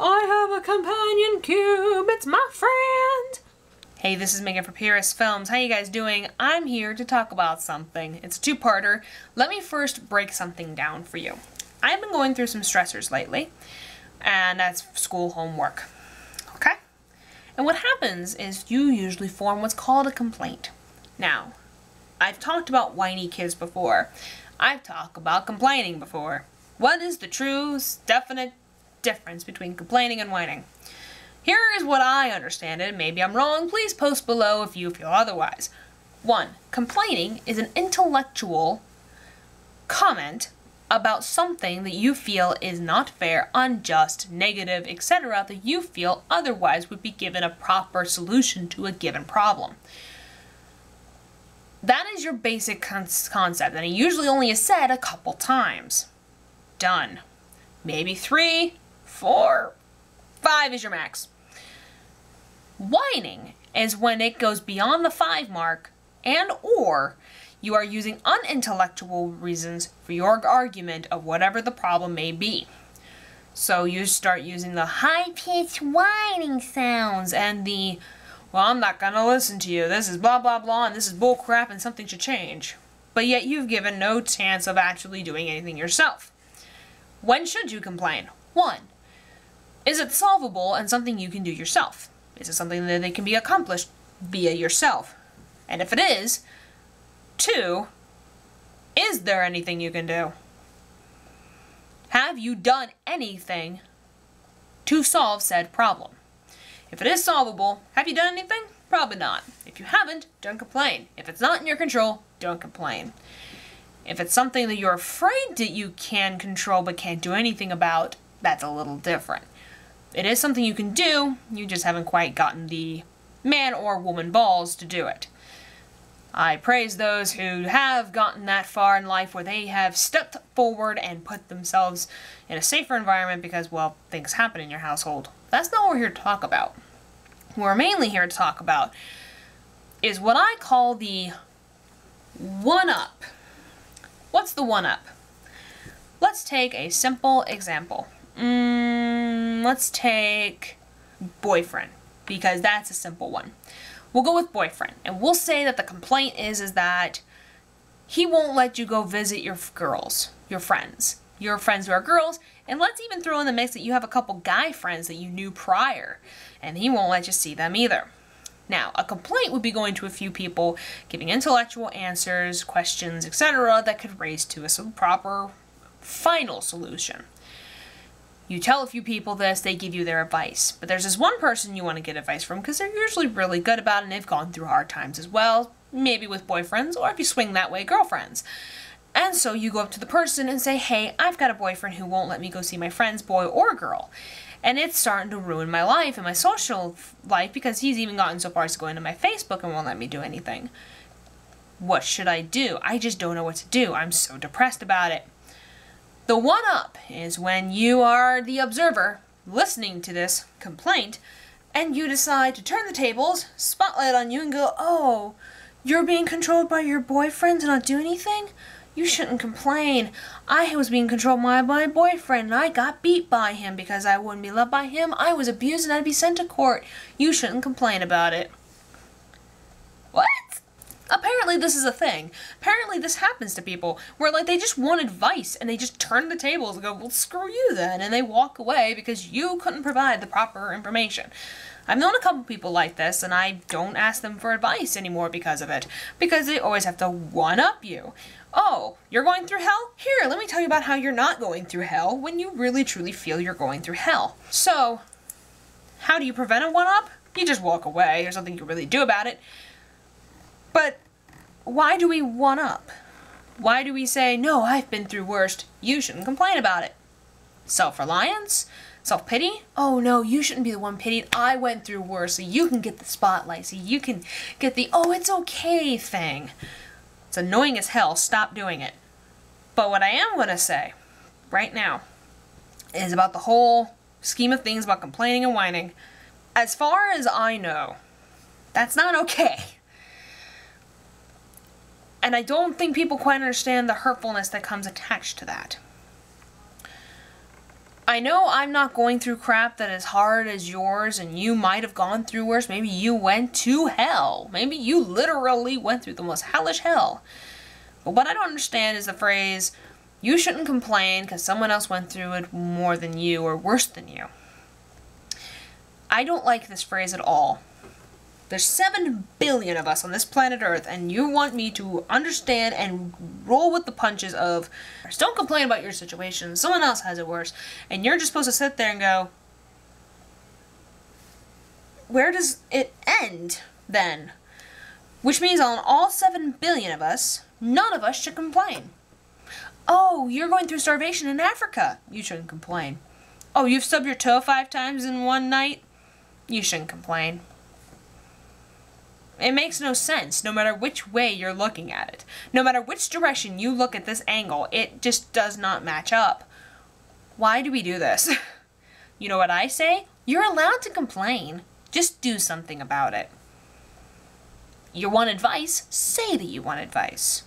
I have a companion cube, it's my friend! Hey, this is Megan from Pyrrhus Films. How you guys doing? I'm here to talk about something. It's a two-parter. Let me first break something down for you. I've been going through some stressors lately, and that's school homework. Okay? And what happens is you usually form what's called a complaint. Now, I've talked about whiny kids before. I've talked about complaining before. What is the true, definite difference between complaining and whining? Here is what I understand it. Maybe I'm wrong. Please post below if you feel otherwise. 1. Complaining is an intellectual comment about something that you feel is not fair, unjust, negative, etc. that you feel otherwise would be given a proper solution to a given problem. That is your basic concept, and it usually only is said a couple times. Done. Maybe 3, 4, 5 is your max. Whining is when it goes beyond the 5 mark and or you are using unintellectual reasons for your argument of whatever the problem may be. So you start using the high-pitched whining sounds and the, well, I'm not gonna listen to you, this is blah blah blah and this is bull crap and something should change. But yet you've given no chance of actually doing anything yourself. When should you complain? 1. Is it solvable and something you can do yourself? Is it something that can be accomplished via yourself? And if it is, 2, is there anything you can do? Have you done anything to solve said problem? If it is solvable, have you done anything? Probably not. If you haven't, don't complain. If it's not in your control, don't complain. If it's something that you're afraid that you can control but can't do anything about, that's a little different. It is something you can do, you just haven't quite gotten the man or woman balls to do it. I praise those who have gotten that far in life where they have stepped forward and put themselves in a safer environment because, well, things happen in your household. That's not what we're here to talk about. What we're mainly here to talk about is what I call the one-up. What's the one-up? Let's take a simple example. Let's take boyfriend, because that's a simple one. We'll go with boyfriend, and we'll say that the complaint is that he won't let you go visit your girls, your friends who are girls, and let's even throw in the mix that you have a couple guy friends that you knew prior, and he won't let you see them either. Now, a complaint would be going to a few people, giving intellectual answers, questions, etc. that could raise to a proper final solution. You tell a few people this, they give you their advice. But there's this one person you want to get advice from because they're usually really good about it and they've gone through hard times as well. Maybe with boyfriends, or if you swing that way, girlfriends. And so you go up to the person and say, hey, I've got a boyfriend who won't let me go see my friends, boy or girl. And it's starting to ruin my life and my social life because he's even gotten so far as to go into my Facebook and won't let me do anything. What should I do? I just don't know what to do. I'm so depressed about it. The one-up is when you are the observer listening to this complaint and you decide to turn the tables, spotlight on you and go, oh, you're being controlled by your boyfriend to not do anything? You shouldn't complain. I was being controlled by my boyfriend and I got beat by him because I wouldn't be loved by him. I was abused and I'd be sent to court. You shouldn't complain about it. What? Apparently this is a thing. Apparently this happens to people where like they just want advice and they just turn the tables and go, well, screw you then, and they walk away because you couldn't provide the proper information. I've known a couple people like this and I don't ask them for advice anymore because of it. Because they always have to one-up you. Oh, you're going through hell? Here, let me tell you about how you're not going through hell when you really truly feel you're going through hell. So, how do you prevent a one-up? You just walk away. There's nothing you can really do about it. But why do we one-up? Why do we say, no, I've been through worst, you shouldn't complain about it? Self-reliance? Self-pity? Oh no, you shouldn't be the one pitied, I went through worse, so you can get the spotlight, so you can get the, oh, it's okay thing. It's annoying as hell, stop doing it. But what I am going to say, right now, is about the whole scheme of things about complaining and whining. As far as I know, that's not okay. And I don't think people quite understand the hurtfulness that comes attached to that. I know I'm not going through crap that is hard as yours, and you might have gone through worse. Maybe you went to hell. Maybe you literally went through the most hellish hell. But what I don't understand is the phrase, you shouldn't complain because someone else went through it more than you or worse than you. I don't like this phrase at all. There's 7 billion of us on this planet Earth, and you want me to understand and roll with the punches of, don't complain about your situation, someone else has it worse, and you're just supposed to sit there and go, where does it end, then? Which means on all 7 billion of us, none of us should complain. Oh, you're going through starvation in Africa. You shouldn't complain. Oh, you've stubbed your toe 5 times in one night. You shouldn't complain. It makes no sense, no matter which way you're looking at it. No matter which direction you look at this angle, it just does not match up. Why do we do this? You know what I say? You're allowed to complain. Just do something about it. You want advice? Say that you want advice.